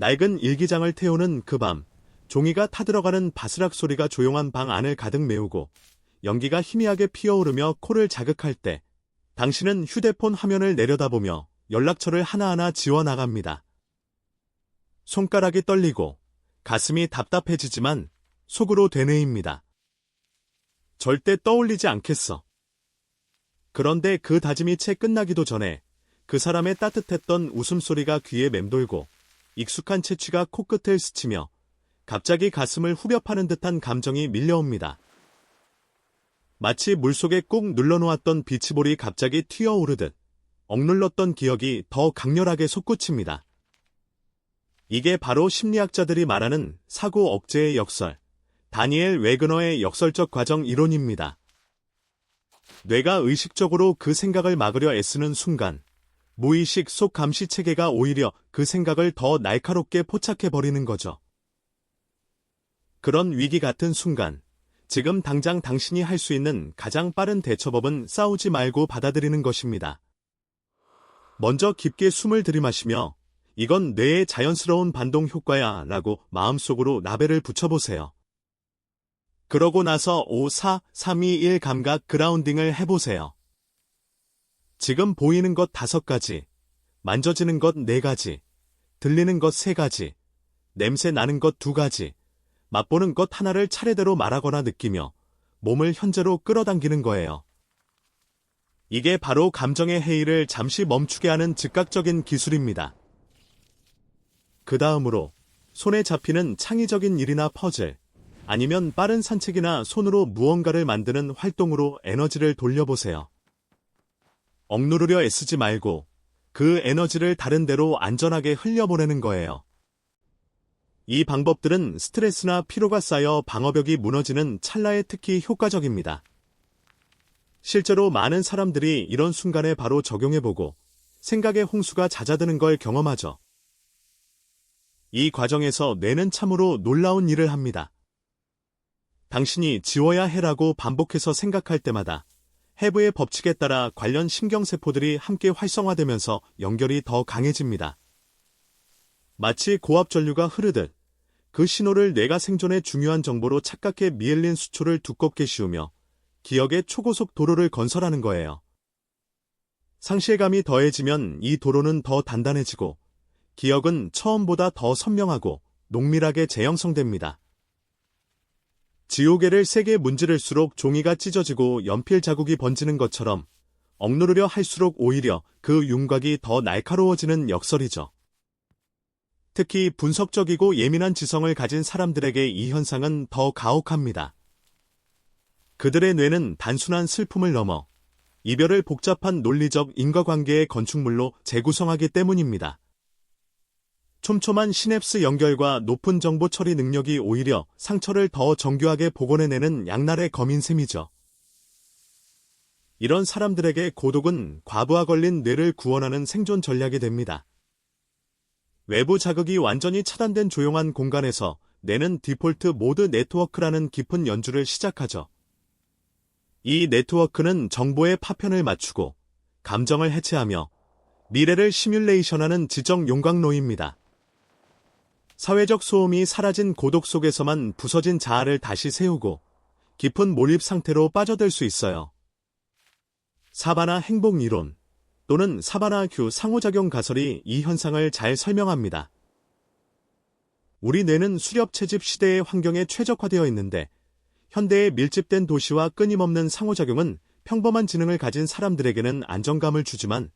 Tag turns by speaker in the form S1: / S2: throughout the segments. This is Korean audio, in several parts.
S1: 낡은 일기장을 태우는 그 밤, 종이가 타들어가는 바스락 소리가 조용한 방 안을 가득 메우고 연기가 희미하게 피어오르며 코를 자극할 때 당신은 휴대폰 화면을 내려다보며 연락처를 하나하나 지워나갑니다. 손가락이 떨리고 가슴이 답답해지지만 속으로 되뇌입니다. 절대 떠올리지 않겠어. 그런데 그 다짐이 채 끝나기도 전에 그 사람의 따뜻했던 웃음소리가 귀에 맴돌고 익숙한 채취가 코끝을 스치며 갑자기 가슴을 후벼 파는 듯한 감정이 밀려옵니다. 마치 물속에 꾹 눌러놓았던 비치볼이 갑자기 튀어오르듯 억눌렀던 기억이 더 강렬하게 솟구칩니다. 이게 바로 심리학자들이 말하는 사고 억제의 역설, 다니엘 웨그너의 역설적 과정 이론입니다. 뇌가 의식적으로 그 생각을 막으려 애쓰는 순간, 무의식 속 감시 체계가 오히려 그 생각을 더 날카롭게 포착해버리는 거죠. 그런 위기 같은 순간, 지금 당장 당신이 할 수 있는 가장 빠른 대처법은 싸우지 말고 받아들이는 것입니다. 먼저 깊게 숨을 들이마시며 이건 뇌의 자연스러운 반동 효과야 라고 마음속으로 라벨을 붙여보세요. 그러고 나서 5, 4, 3, 2, 1 감각 그라운딩을 해보세요. 지금 보이는 것 5가지, 만져지는 것 4가지, 들리는 것 3가지, 냄새 나는 것 2가지, 맛보는 것 하나를 차례대로 말하거나 느끼며 몸을 현재로 끌어당기는 거예요. 이게 바로 감정의 해이를 잠시 멈추게 하는 즉각적인 기술입니다. 그 다음으로 손에 잡히는 창의적인 일이나 퍼즐, 아니면 빠른 산책이나 손으로 무언가를 만드는 활동으로 에너지를 돌려보세요. 억누르려 애쓰지 말고 그 에너지를 다른 데로 안전하게 흘려보내는 거예요. 이 방법들은 스트레스나 피로가 쌓여 방어벽이 무너지는 찰나에 특히 효과적입니다. 실제로 많은 사람들이 이런 순간에 바로 적용해보고 생각의 홍수가 잦아드는 걸 경험하죠. 이 과정에서 뇌는 참으로 놀라운 일을 합니다. 당신이 지워야 해라고 반복해서 생각할 때마다 해부의 법칙에 따라 관련 신경세포들이 함께 활성화되면서 연결이 더 강해집니다. 마치 고압전류가 흐르듯 그 신호를 뇌가 생존에 중요한 정보로 착각해 미엘린 수초를 두껍게 씌우며 기억의 초고속 도로를 건설하는 거예요. 상실감이 더해지면 이 도로는 더 단단해지고 기억은 처음보다 더 선명하고 농밀하게 재형성됩니다. 지우개를 세게 문지를수록 종이가 찢어지고 연필 자국이 번지는 것처럼 억누르려 할수록 오히려 그 윤곽이 더 날카로워지는 역설이죠. 특히 분석적이고 예민한 지성을 가진 사람들에게 이 현상은 더 가혹합니다. 그들의 뇌는 단순한 슬픔을 넘어 이별을 복잡한 논리적 인과관계의 건축물로 재구성하기 때문입니다. 촘촘한 시냅스 연결과 높은 정보 처리 능력이 오히려 상처를 더 정교하게 복원해내는 양날의 검인 셈이죠. 이런 사람들에게 고독은 과부하 걸린 뇌를 구원하는 생존 전략이 됩니다. 외부 자극이 완전히 차단된 조용한 공간에서 뇌는 디폴트 모드 네트워크라는 깊은 연주를 시작하죠. 이 네트워크는 정보의 파편을 맞추고 감정을 해체하며 미래를 시뮬레이션하는 지적 용광로입니다. 사회적 소음이 사라진 고독 속에서만 부서진 자아를 다시 세우고 깊은 몰입 상태로 빠져들 수 있어요. 사바나 행복 이론 또는 사바나 휴 상호작용 가설이 이 현상을 잘 설명합니다. 우리 뇌는 수렵 채집 시대의 환경에 최적화되어 있는데 현대의 밀집된 도시와 끊임없는 상호작용은 평범한 지능을 가진 사람들에게는 안정감을 주지만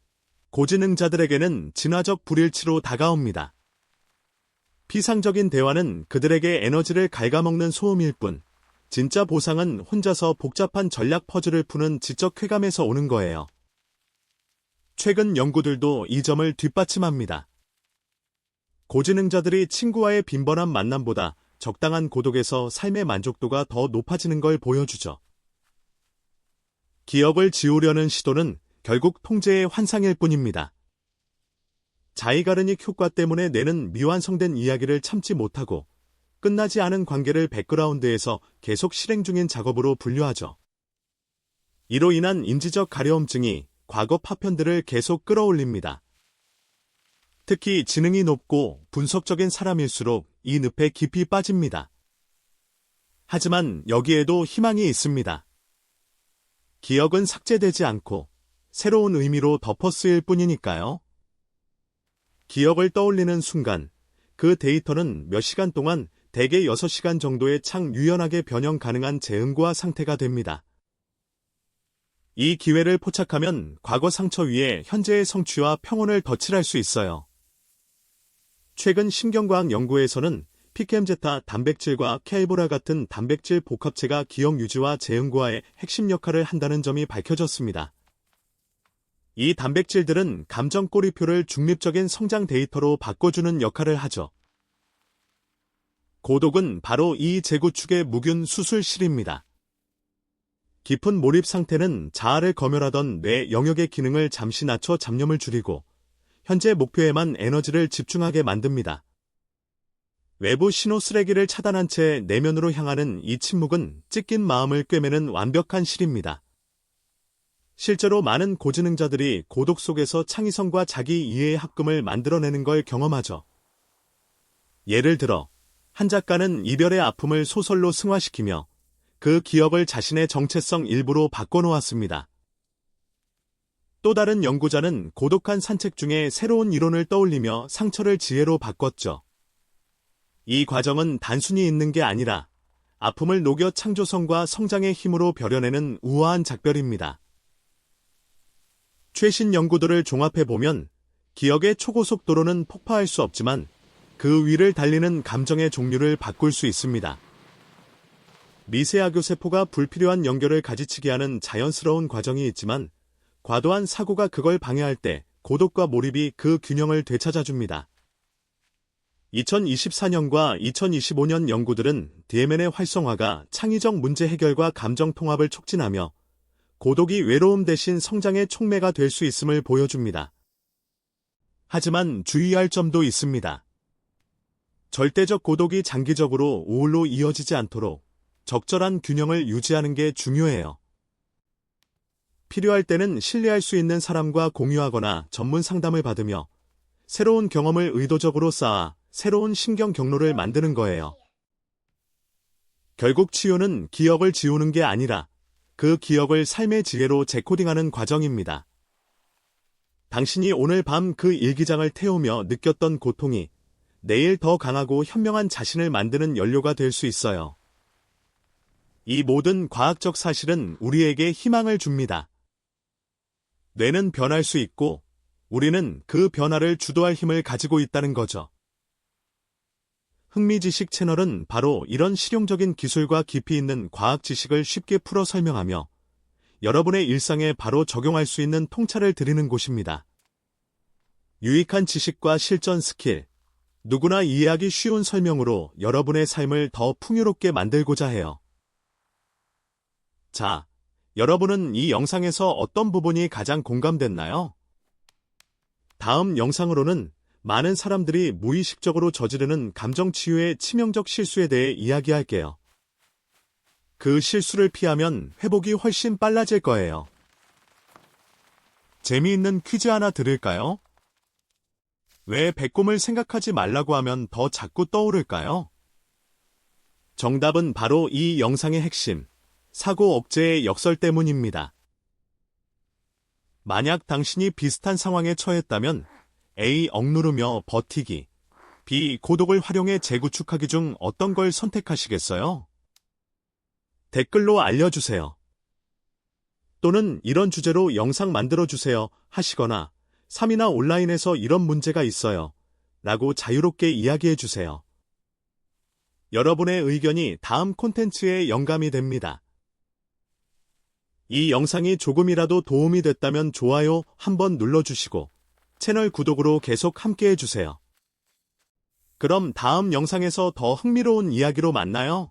S1: 고지능자들에게는 진화적 불일치로 다가옵니다. 피상적인 대화는 그들에게 에너지를 갉아먹는 소음일 뿐, 진짜 보상은 혼자서 복잡한 전략 퍼즐을 푸는 지적 쾌감에서 오는 거예요. 최근 연구들도 이 점을 뒷받침합니다. 고지능자들이 친구와의 빈번한 만남보다 적당한 고독에서 삶의 만족도가 더 높아지는 걸 보여주죠. 기억을 지우려는 시도는 결국 통제의 환상일 뿐입니다. 자이가르닉 효과 때문에 뇌는 미완성된 이야기를 참지 못하고 끝나지 않은 관계를 백그라운드에서 계속 실행 중인 작업으로 분류하죠. 이로 인한 인지적 가려움증이 과거 파편들을 계속 끌어올립니다. 특히 지능이 높고 분석적인 사람일수록 이 늪에 깊이 빠집니다. 하지만 여기에도 희망이 있습니다. 기억은 삭제되지 않고 새로운 의미로 덮어쓰일 뿐이니까요. 기억을 떠올리는 순간 그 데이터는 몇 시간 동안 대개 6시간 정도의 유연하게 변형 가능한 재응고화 상태가 됩니다. 이 기회를 포착하면 과거 상처 위에 현재의 성취와 평온을 덧칠할 수 있어요. 최근 신경과학 연구에서는 피켐제타 단백질과 케이보라 같은 단백질 복합체가 기억 유지와 재응고화의 핵심 역할을 한다는 점이 밝혀졌습니다. 이 단백질들은 감정 꼬리표를 중립적인 성장 데이터로 바꿔주는 역할을 하죠. 고독은 바로 이 재구축의 무균 수술실입니다. 깊은 몰입 상태는 자아를 검열하던 뇌 영역의 기능을 잠시 낮춰 잡념을 줄이고 현재 목표에만 에너지를 집중하게 만듭니다. 외부 신호 쓰레기를 차단한 채 내면으로 향하는 이 침묵은 찢긴 마음을 꿰매는 완벽한 실입니다. 실제로 많은 고지능자들이 고독 속에서 창의성과 자기 이해의 합금을 만들어내는 걸 경험하죠. 예를 들어 한 작가는 이별의 아픔을 소설로 승화시키며 그 기억을 자신의 정체성 일부로 바꿔놓았습니다. 또 다른 연구자는 고독한 산책 중에 새로운 이론을 떠올리며 상처를 지혜로 바꿨죠. 이 과정은 단순히 있는 게 아니라 아픔을 녹여 창조성과 성장의 힘으로 벼려내는 우아한 작별입니다. 최신 연구들을 종합해보면 기억의 초고속도로는 폭파할 수 없지만 그 위를 달리는 감정의 종류를 바꿀 수 있습니다. 미세아교세포가 불필요한 연결을 가지치게 하는 자연스러운 과정이 있지만 과도한 사고가 그걸 방해할 때 고독과 몰입이 그 균형을 되찾아줍니다. 2024년과 2025년 연구들은 DMN의 활성화가 창의적 문제 해결과 감정 통합을 촉진하며 고독이 외로움 대신 성장의 촉매가 될 수 있음을 보여줍니다. 하지만 주의할 점도 있습니다. 절대적 고독이 장기적으로 우울로 이어지지 않도록 적절한 균형을 유지하는 게 중요해요. 필요할 때는 신뢰할 수 있는 사람과 공유하거나 전문 상담을 받으며 새로운 경험을 의도적으로 쌓아 새로운 신경 경로를 만드는 거예요. 결국 치유는 기억을 지우는 게 아니라 그 기억을 삶의 지혜로 재코딩하는 과정입니다. 당신이 오늘 밤 그 일기장을 태우며 느꼈던 고통이 내일 더 강하고 현명한 자신을 만드는 연료가 될 수 있어요. 이 모든 과학적 사실은 우리에게 희망을 줍니다. 뇌는 변할 수 있고 우리는 그 변화를 주도할 힘을 가지고 있다는 거죠. 흥미지식 채널은 바로 이런 실용적인 기술과 깊이 있는 과학 지식을 쉽게 풀어 설명하며 여러분의 일상에 바로 적용할 수 있는 통찰을 드리는 곳입니다. 유익한 지식과 실전 스킬, 누구나 이해하기 쉬운 설명으로 여러분의 삶을 더 풍요롭게 만들고자 해요. 자, 여러분은 이 영상에서 어떤 부분이 가장 공감됐나요? 다음 영상으로는 많은 사람들이 무의식적으로 저지르는 감정치유의 치명적 실수에 대해 이야기할게요. 그 실수를 피하면 회복이 훨씬 빨라질 거예요. 재미있는 퀴즈 하나 드릴까요? 왜 배꼽을 생각하지 말라고 하면 더 자꾸 떠오를까요? 정답은 바로 이 영상의 핵심, 사고 억제의 역설 때문입니다. 만약 당신이 비슷한 상황에 처했다면 A. 억누르며 버티기, B. 고독을 활용해 재구축하기 중 어떤 걸 선택하시겠어요? 댓글로 알려주세요. 또는 이런 주제로 영상 만들어주세요 하시거나 3이나 온라인에서 이런 문제가 있어요 라고 자유롭게 이야기해주세요. 여러분의 의견이 다음 콘텐츠에 영감이 됩니다. 이 영상이 조금이라도 도움이 됐다면 좋아요 한번 눌러주시고 채널 구독으로 계속 함께 해주세요. 그럼 다음 영상에서 더 흥미로운 이야기로 만나요.